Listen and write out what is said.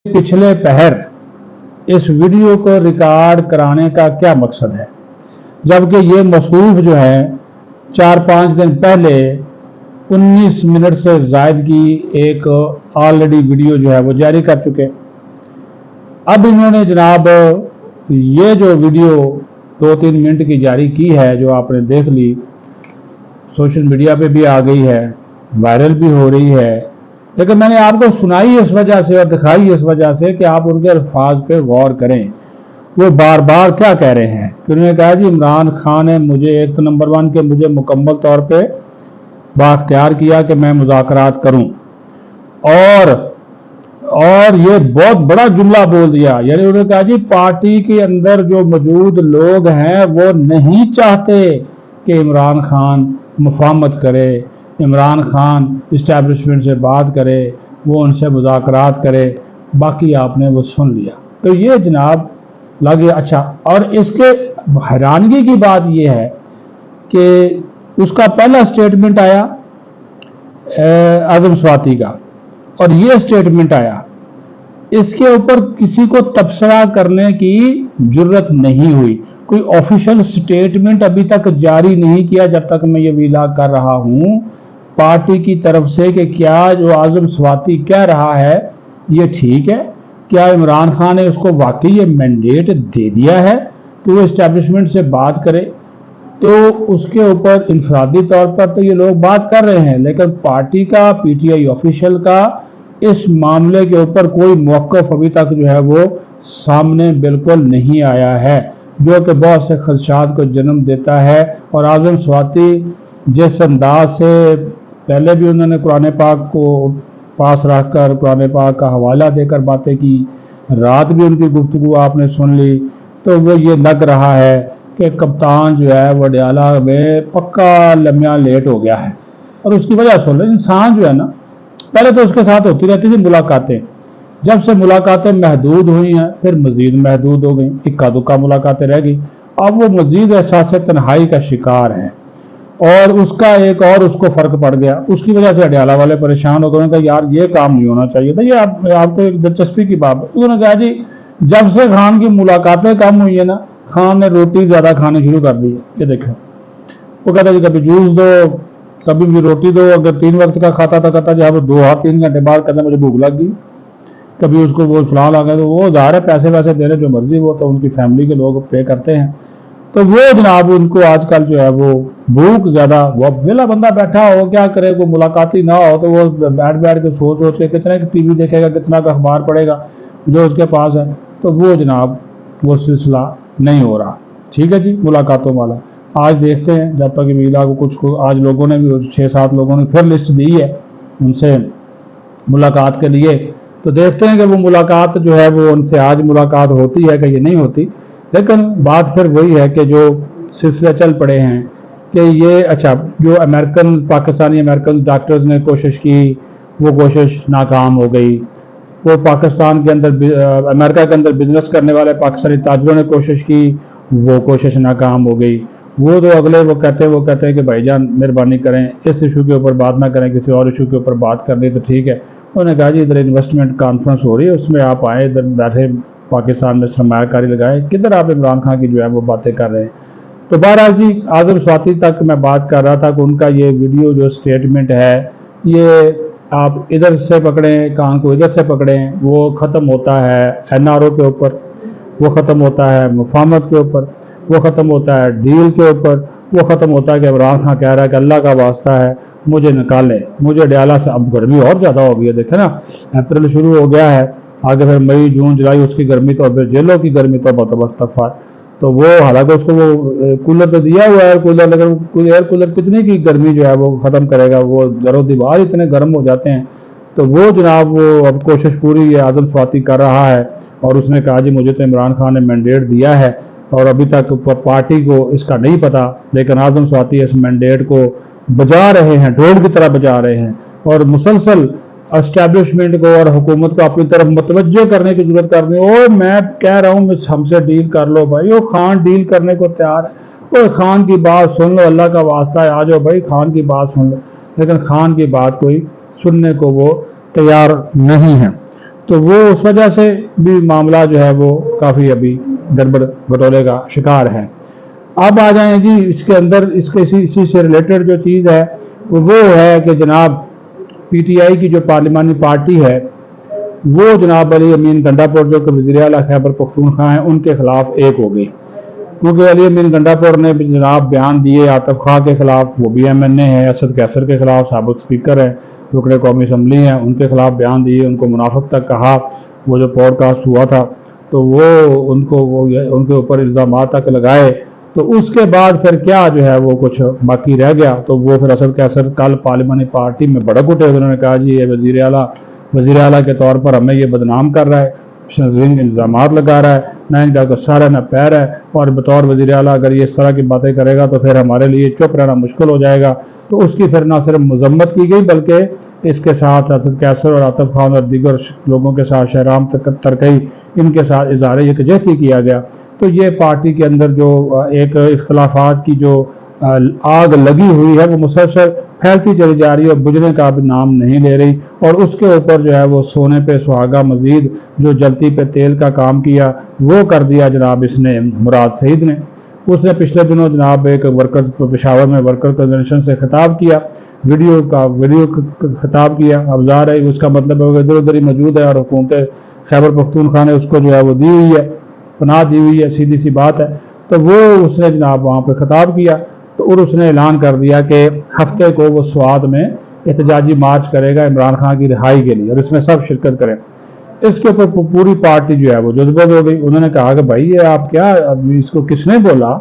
पिछले पहर इस वीडियो को रिकॉर्ड कराने का क्या मकसद है, जबकि ये मसरूफ जो है 4-5 दिन पहले 19 मिनट से ज़ायद की एक ऑलरेडी वीडियो जो है वो जारी कर चुके। अब इन्होंने जनाब ये जो वीडियो 2-3 मिनट की जारी की है, जो आपने देख ली, सोशल मीडिया पे भी आ गई है, वायरल भी हो रही है, लेकिन मैंने आपको सुनाई इस वजह से और दिखाई इस वजह से कि आप उनके अल्फाज पे गौर करें। वो बार बार क्या कह रहे हैं कि उन्होंने कहा जी इमरान खान ने मुझे एक नंबर 1 के मुझे मुकम्मल तौर पे बाख्तियार किया कि मैं मुज़ाकरात करूं, और ये बहुत बड़ा जुमला बोल दिया। यानी उन्होंने कहा जी पार्टी के अंदर जो मौजूद लोग हैं वो नहीं चाहते कि इमरान खान मुफाहमत करे, इमरान खान इस्टेब्लिशमेंट से बात करे, वो उनसे मुज़ाकरात करे। बाकी आपने वो सुन लिया। तो ये जनाब लगे अच्छा। और इसके हैरानगी की बात ये है कि उसका पहला स्टेटमेंट आया आज़म स्वाति का, और ये स्टेटमेंट आया, इसके ऊपर किसी को तबसरा करने की जुर्रत नहीं हुई। कोई ऑफिशियल स्टेटमेंट अभी तक जारी नहीं किया जब तक मैं ये वीलाग कर रहा हूं पार्टी की तरफ से कि क्या जो आज़म स्वाति कह रहा है ये ठीक है, क्या इमरान खान ने उसको वाकई ये मैंडेट दे दिया है कि वो इस्टेब्लिशमेंट से बात करे। तो उसके ऊपर इनफरादी तौर पर तो ये लोग बात कर रहे हैं, लेकिन पार्टी का, पीटीआई ऑफिशियल का इस मामले के ऊपर कोई मौक़िफ़ अभी तक जो है वो सामने बिल्कुल नहीं आया है, जो कि बहुत से खदशात को जन्म देता है। और आज़म स्वाति जिस अंदाज से पहले भी उन्होंने कुरान पाक को पास रखकर कुरान पाक का हवाला देकर बातें की, रात भी उनकी गुफ्तगू आपने सुन ली, तो वो ये लग रहा है कि कप्तान जो है वो अडयाला में पक्का लम्हा लेट हो गया है। और उसकी वजह सुन लो, इंसान जो है ना, पहले तो उसके साथ होती रहती थी मुलाकातें, जब से मुलाकातें महदूद हुई हैं फिर मजीद महदूद हो गई, इक्का दुक्का मुलाकातें रह गई। अब वो मजीद एहसास तन्हाई का शिकार है, और उसका एक और उसको फ़र्क पड़ गया। उसकी वजह से अडयाला वाले परेशान हो गए, उन्होंने कहा यार ये काम नहीं होना चाहिए था। ये आपको एक दिलचस्पी की बात, उन्होंने कहा जी जब से खान की मुलाकातें कम हुई है ना, खान ने रोटी ज़्यादा खानी शुरू कर दी है। ये देखो, वो कहता जी कभी जूस दो, कभी भी रोटी दो। अगर 3 वक्त का खाता था, कहता जी हाँ 2-3 घंटे बाद कहता मुझे भूख लग गई। कभी उसको वो फलां आ गया, तो वो ज़ाहिर है पैसे वैसे दे रहे जो मर्जी, वो तो उनकी फैमिली के लोग पे करते हैं। तो वो जनाब उनको आजकल जो है वो भूख ज़्यादा, वो वेला बंदा बैठा हो क्या करे, कोई मुलाकाती ना हो तो वो बैठ बैठ के सोच के कितने टीवी देखेगा, कितना का अखबार पढ़ेगा जो उसके पास है। तो वो जनाब वो सिलसिला नहीं हो रहा। ठीक है जी, मुलाकातों वाला आज देखते हैं, जब तक वीला को कुछ आज लोगों ने भी 6-7 लोगों ने फिर लिस्ट दी है उनसे मुलाकात के लिए, तो देखते हैं कि वो मुलाकात जो है वो उनसे आज मुलाकात होती है कि ये नहीं होती। लेकिन बात फिर वही है कि जो सिलसिले चल पड़े हैं कि ये अच्छा, जो पाकिस्तानी अमेरिकन डॉक्टर्स ने कोशिश की वो कोशिश नाकाम हो गई। वो पाकिस्तान के अंदर अमेरिका के अंदर बिजनेस करने वाले पाकिस्तानी ताजरों ने कोशिश की, वो कोशिश नाकाम हो गई। वो तो अगले वो कहते हैं कि भाईजान मेहरबानी करें इस इशू के ऊपर बात ना करें, किसी और इशू के ऊपर बात कर ली तो ठीक है। उन्होंने कहा जी इधर इन्वेस्टमेंट कॉन्फ्रेंस हो रही है, उसमें आप आए, इधर बैठे पाकिस्तान में सरमायाकारी लगाए, किधर आप इमरान खान की जो है वो बातें कर रहे हैं। तो बहरहाल जी आज़म स्वाति तक मैं बात कर रहा था कि उनका ये वीडियो जो स्टेटमेंट है, ये आप इधर से पकड़ें कान को, इधर से पकड़ें, वो ख़त्म होता है एनआरओ के ऊपर, वो ख़त्म होता है मुफाहमत के ऊपर, वो ख़त्म होता है डील के ऊपर, वो ख़त्म होता है कि इमरान खान कह रहा है कि अल्लाह का वास्ता है मुझे निकालें, मुझे अडयाला से। अब गर्मी और ज़्यादा हो गई है, देखे ना, अप्रैल शुरू हो गया है, आगे फिर मई जून जुलाई उसकी गर्मी, तो फिर जेलों की गर्मी तो बस्तफार। तो वो हालांकि उसको वो कूलर तो दिया हुआ है, कूलर, लेकिन एयर कूलर कितनी की गर्मी जो है वो ख़त्म करेगा, वो दरो दीवार इतने गर्म हो जाते हैं। तो वो जनाब वो अब कोशिश पूरी आज़म स्वाति कर रहा है, और उसने कहा जी मुझे तो इमरान खान ने मैंडेट दिया है, और अभी तक पार्टी को इसका नहीं पता, लेकिन आज़म स्वाति इस मैंडेट को बजा रहे हैं, ढोल की तरह बजा रहे हैं, और मुसलसल एस्टैब्लिशमेंट को और हुकूमत को अपनी तरफ मुतवज्जो करने की जरूरत कर रही है। मैं कह रहा हूँ हमसे डील कर लो भाई, वो खान डील करने को तैयार है, वो खान की बात सुन लो, अल्लाह का वास्ता है आ जाओ भाई खान की बात सुन लो। लेकिन खान की बात कोई सुनने को वो तैयार नहीं है। تو وہ اس وجہ سے بھی معاملہ جو ہے وہ کافی ابھی گڑبڑ گٹولے کا شکار ہے۔ اب آ جائیں جی اس کے اندر اسی سے ریلیٹڈ جو چیز ہے وہ ہے کہ جناب پی ٹی آئی کی جو پارلیمانی پارٹی ہے وہ جناب علی امین گنڈاپور جو کہ وزیر اعلیٰ خیبر پختونخوا ہیں ان کے خلاف ایک ہو گئی، کیونکہ علی امین گنڈاپور نے جناب بیان دیے عاطف خواہ کے خلاف، وہ بھی ایم این اے ہیں، اسد قیصر کے خلاف سابق اسپیکر ہیں، رکن قومی اسمبلی ہیں، ان کے خلاف بیان دیے، ان کو منافق تک کہا، وہ جو پوڈ کاسٹ ہوا تھا تو وہ ان کے اوپر الزامات تک لگائے، تو اس کے بعد پھر کیا جو ہے وہ کچھ باقی رہ گیا، تو وہ پھر اسد قیصر کل پارلیمانی پارٹی میں بڑک اٹھے، انہوں نے کہا جی یہ وزیر اعلیٰ کے طور پر ہمیں یہ بدنام کر رہا ہے، شنزین الزامات لگا رہا ہے، نہ ان کا سر ہے نہ پیر ہے، اور بطور وزیر اعلیٰ اگر یہ اس طرح کی باتیں کرے گا تو پھر ہمارے لیے چپ رہنا مشکل ہو جائے گا۔ تو اس کی پھر نہ صرف مذمت کی گئی بلکہ اس کے ساتھ اسد قیصر اور عاطف خان اور دیگر لوگوں کے ساتھ شہرام ترکئی ان کے ساتھ اظہار یکجہتی کیا گیا۔ تو یہ پارٹی کے اندر جو ایک اختلافات کی جو آگ لگی ہوئی ہے وہ مسلسل پھیلتی چلی جا رہی ہے اور بجھنے کا بھی نام نہیں لے رہی، اور اس کے اوپر جو ہے وہ سونے پہ سہاگا مزید جو جلتی پہ تیل کا کام کیا وہ کر دیا جناب اس نے مراد سعید نے۔ اس نے پچھلے دنوں جناب ایک ورکرز پشاور میں ورکر کنونشن سے خطاب کیا، ویڈیو خطاب کیا، اب ظاہر ہے اس کا مطلب ہے کہ ادھر ادھر ہی موجود ہے اور حکومت خیبر پختونخوا نے اس کو جو ہے وہ دی ہوئی ہے، پناہ دی ہوئی ہے، سیدھی سی بات ہے۔ تو وہ اس نے جناب وہاں پہ خطاب کیا اور اس نے اعلان کر دیا کہ ہفتے کو وہ سوات میں احتجاجی مارچ کرے گا عمران خان کی رہائی کے لیے اور اس میں سب شرکت کریں۔ اس کے اوپر پوری پارٹی جو ہے وہ جذبت ہو گئی، انہوں نے کہا کہ بھائی یہ آپ کیا، اس کو کس نے بولا